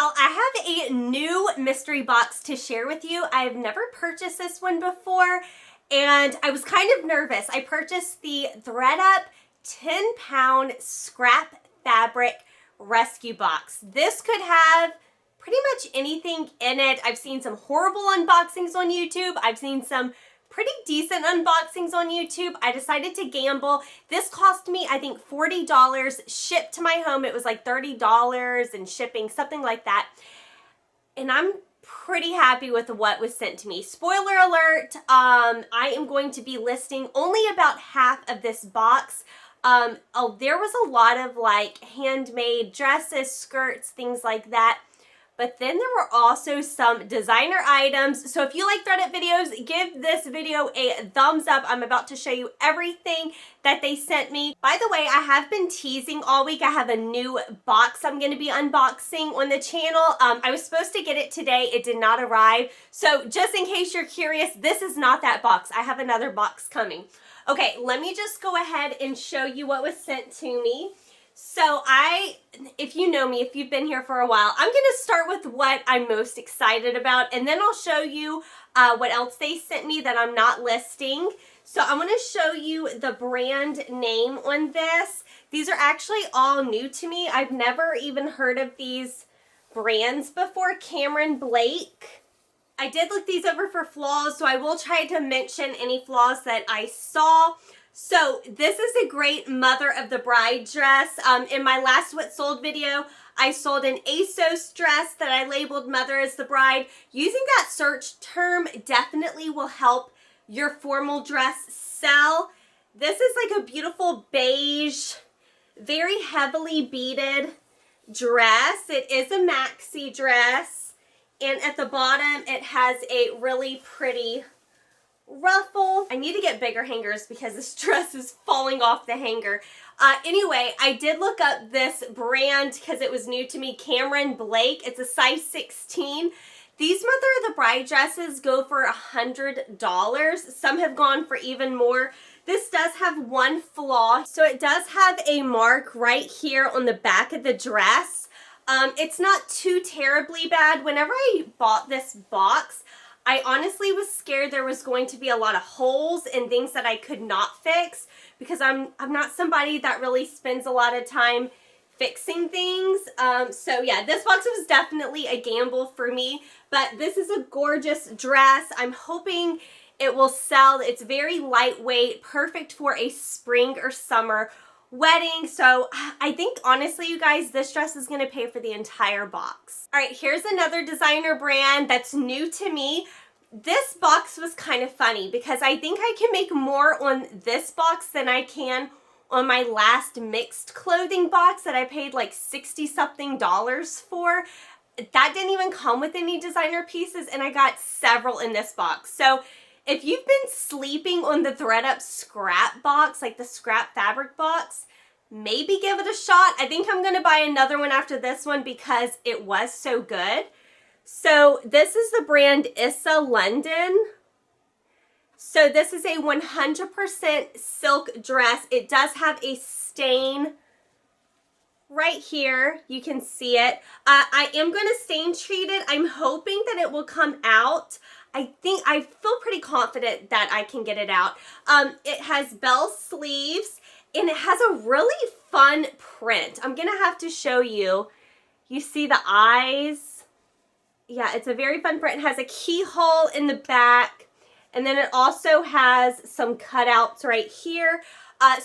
y'all, I have a new mystery box to share with you. I've never purchased this one before, and I was kind of nervous. I purchased the ThredUP 10-pound scrap fabric rescue box. This could have pretty much anything in it. I've seen some horrible unboxings on YouTube. I've seen some pretty decent unboxings on YouTube. I decided to gamble. This cost me, I think, $40 shipped to my home. It was like $30 in shipping, something like that. And I'm pretty happy with what was sent to me. Spoiler alert, I am going to be listing only about half of this box. There was a lot of like handmade dresses, skirts, things like that. But then there were also some designer items. So if you like ThredUp videos, give this video a thumbs up. I'm about to show you everything that they sent me. By the way, I have been teasing all week. I have a new box I'm going to be unboxing on the channel. I was supposed to get it today. It did not arrive. So just in case you're curious, this is not that box. I have another box coming. Okay, let me just go ahead and show you what was sent to me. So if you know me, if you've been here for a while, I'm going to start with what I'm most excited about, and then I'll show you what else they sent me that I'm not listing. So I'm going to show you the brand name on this. These are actually all new to me. I've never even heard of these brands before. Cameron Blake. I did look these over for flaws, so I will try to mention any flaws that I saw. So this is a great mother of the bride dress. In my last What Sold video, I sold an ASOS dress that I labeled Mother as the Bride. Using that search term definitely will help your formal dress sell. This is like a beautiful beige, very heavily beaded dress. It is a maxi dress, and at the bottom it has a really pretty ruffle. I need to get bigger hangers because this dress is falling off the hanger. Anyway, I did look up this brand because it was new to me, Cameron Blake. It's a size 16. These Mother of the Bride dresses go for $100. Some have gone for even more. This does have one flaw. So it does have a mark right here on the back of the dress. It's not too terribly bad. Whenever I bought this box, I honestly was scared there was going to be a lot of holes and things that I could not fix because I'm not somebody that really spends a lot of time fixing things. So yeah, this box was definitely a gamble for me, but this is a gorgeous dress. I'm hoping it will sell. It's very lightweight, perfect for a spring or summer wedding. So I think honestly, you guys, this dress is going to pay for the entire box. All right, here's another designer brand that's new to me. This box was kind of funny because I think I can make more on this box than I can on my last mixed clothing box that I paid like $60-something for. That didn't even come with any designer pieces, and I got several in this box. So if you've been sleeping on the ThredUp scrap box, like the scrap fabric box, maybe give it a shot. I think I'm going to buy another one after this one because it was so good. So this is the brand Issa London. So this is a 100% silk dress. It does have a stain right here. You can see it. I am going to stain treat it. I'm hoping that it will come out. I feel pretty confident that I can get it out. It has bell sleeves, and it has a really fun print. I'm going to have to show you. You see the eyes? Yeah, it's a very fun print. It has a keyhole in the back, and then it also has some cutouts right here.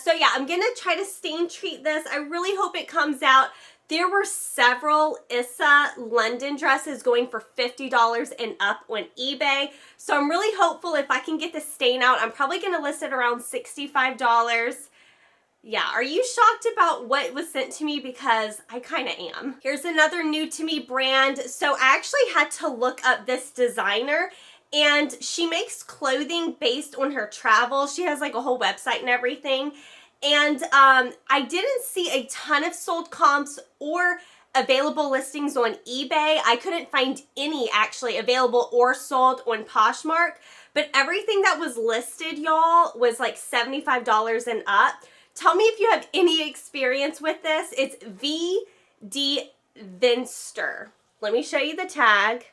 So yeah, I'm going to try to stain treat this. I really hope it comes out. There were several Issa London dresses going for $50 and up on eBay. So I'm really hopeful if I can get the stain out. I'm probably going to list it around $65. Yeah, are you shocked about what was sent to me? Because I kind of am. Here's another new to me brand. So I actually had to look up this designer, and she makes clothing based on her travel. She has like a whole website and everything. And I didn't see a ton of sold comps or available listings on eBay. I couldn't find any actually available or sold on Poshmark, but everything that was listed, y'all, was like $75 and up. Tell me if you have any experience with this. It's VD Vinster. Let me show you the tag.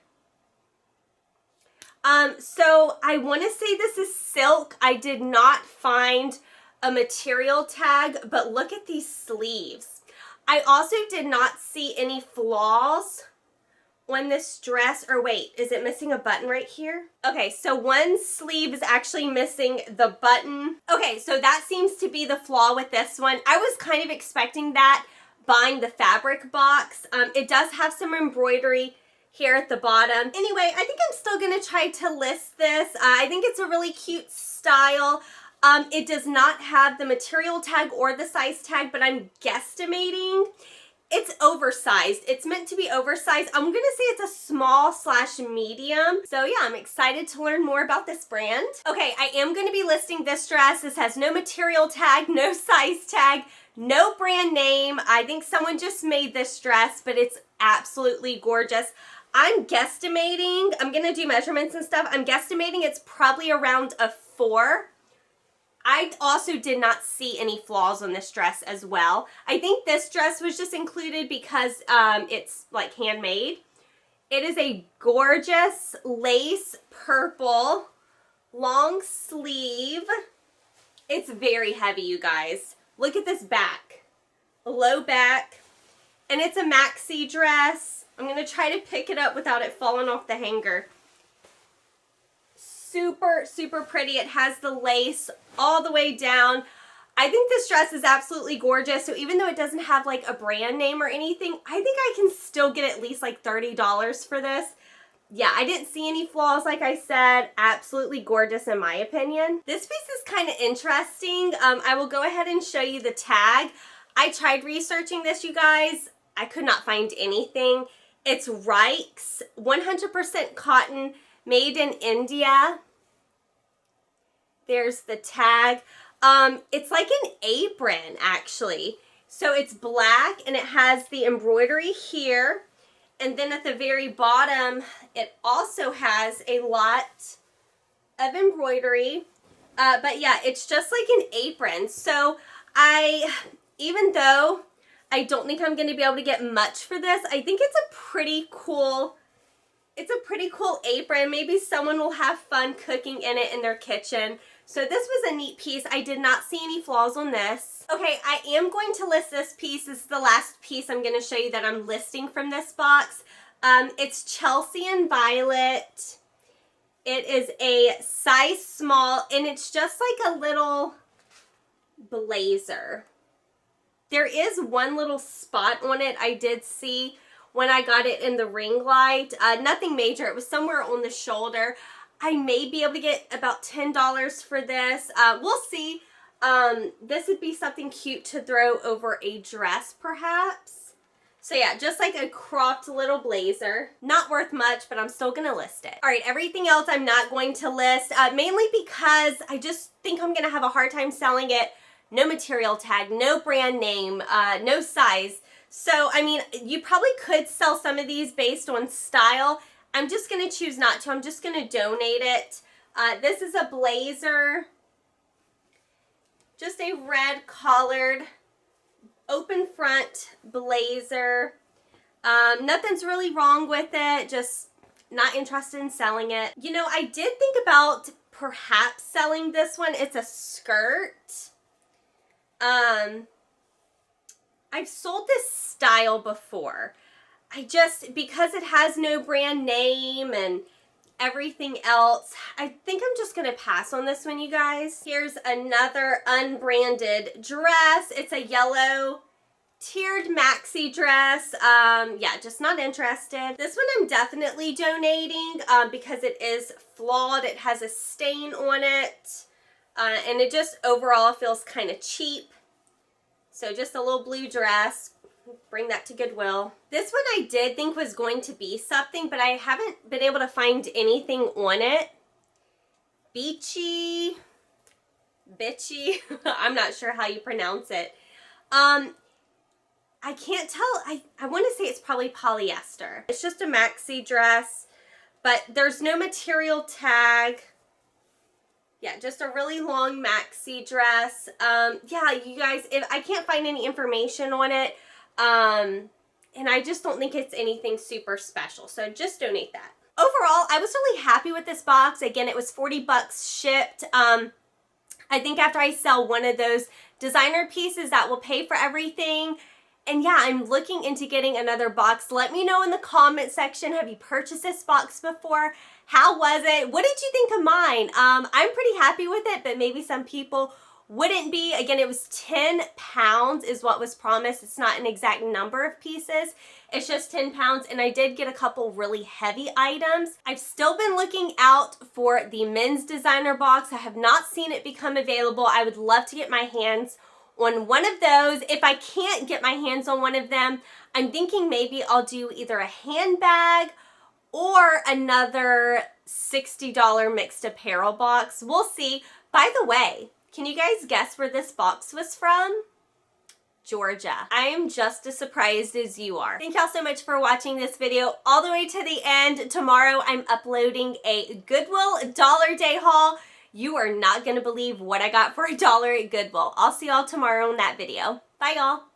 So I want to say this is silk. I did not find a material tag, but look at these sleeves. I also did not see any flaws on this dress, or wait, is it missing a button right here? Okay, so one sleeve is actually missing the button. Okay, so that seems to be the flaw with this one. I was kind of expecting that buying the fabric box. It does have some embroidery here at the bottom. Anyway, I think I'm still gonna try to list this. I think it's a really cute style. It does not have the material tag or the size tag, but I'm guesstimating it's oversized. It's meant to be oversized. I'm gonna say it's a small/medium. So yeah, I'm excited to learn more about this brand. Okay, I am gonna be listing this dress. This has no material tag, no size tag, no brand name. I think someone just made this dress, but it's absolutely gorgeous. I'm guesstimating, I'm gonna do measurements and stuff. I'm guesstimating it's probably around a 4. I also did not see any flaws on this dress as well. I think this dress was just included because it's like handmade. It is a gorgeous lace purple long sleeve. It's very heavy, you guys. Look at this back, a low back, and it's a maxi dress. I'm gonna try to pick it up without it falling off the hanger. Super, super pretty. It has the lace all the way down. I think this dress is absolutely gorgeous. So even though it doesn't have like a brand name or anything, I think I can still get at least like $30 for this. Yeah, I didn't see any flaws, like I said. Absolutely gorgeous in my opinion. This piece is kind of interesting. I will go ahead and show you the tag. I tried researching this, you guys. I could not find anything. It's Reich's 100% cotton, made in India. There's the tag. It's like an apron, actually. So it's black and it has the embroidery here. And then at the very bottom, it also has a lot of embroidery. But yeah, it's just like an apron. So even though I don't think I'm going to be able to get much for this, I think it's a pretty cool apron. Maybe someone will have fun cooking in it in their kitchen. So this was a neat piece. I did not see any flaws on this. Okay, I am going to list this piece. This is the last piece I'm going to show you that I'm listing from this box. It's Chelsea and Violet. It is a size small, and it's just like a little blazer. There is one little spot on it I did see when I got it in the ring light. Nothing major. It was somewhere on the shoulder. I may be able to get about $10 for this. We'll see. This would be something cute to throw over a dress, perhaps. So yeah, just like a cropped little blazer. Not worth much, but I'm still going to list it. All right, everything else I'm not going to list, mainly because I just think I'm going to have a hard time selling it. No material tag, no brand name, no size. So, I mean, you probably could sell some of these based on style. I'm just going to choose not to. I'm just going to donate it. This is a blazer. Just a red collared, open front blazer. Nothing's really wrong with it. Just not interested in selling it. You know, I did think about perhaps selling this one. It's a skirt. I've sold this style before. Because it has no brand name and everything else, I think I'm just going to pass on this one, you guys. Here's another unbranded dress. It's a yellow tiered maxi dress. Yeah, just not interested. This one I'm definitely donating because it is flawed. It has a stain on it. And it just overall feels kind of cheap. So just a little blue dress. Bring that to Goodwill. This one I did think was going to be something, but I haven't been able to find anything on it. Bitchy. I'm not sure how you pronounce it. I can't tell. I want to say it's probably polyester. It's just a maxi dress, but there's no material tag. Yeah, just a really long maxi dress. Yeah, you guys, if I can't find any information on it, and I just don't think it's anything super special. So just donate that. Overall, I was really happy with this box. Again, it was 40 bucks shipped. I think after I sell one of those designer pieces, that will pay for everything. And yeah, I'm looking into getting another box. Let me know in the comment section, have you purchased this box before? How was it? What did you think of mine? I'm pretty happy with it, but maybe some people wouldn't be. Again, it was 10 pounds is what was promised. It's not an exact number of pieces. It's just 10 pounds, and I did get a couple really heavy items. I've still been looking out for the men's designer box. I have not seen it become available. I would love to get my hands on one of those. If I can't get my hands on one of them, I'm thinking maybe I'll do either a handbag or another $60 mixed apparel box. We'll see. By the way, can you guys guess where this box was from? Georgia. I am just as surprised as you are. Thank y'all so much for watching this video all the way to the end. Tomorrow I'm uploading a Goodwill Dollar Day haul. You are not gonna believe what I got for $1 at Goodwill. I'll see y'all tomorrow in that video. Bye y'all.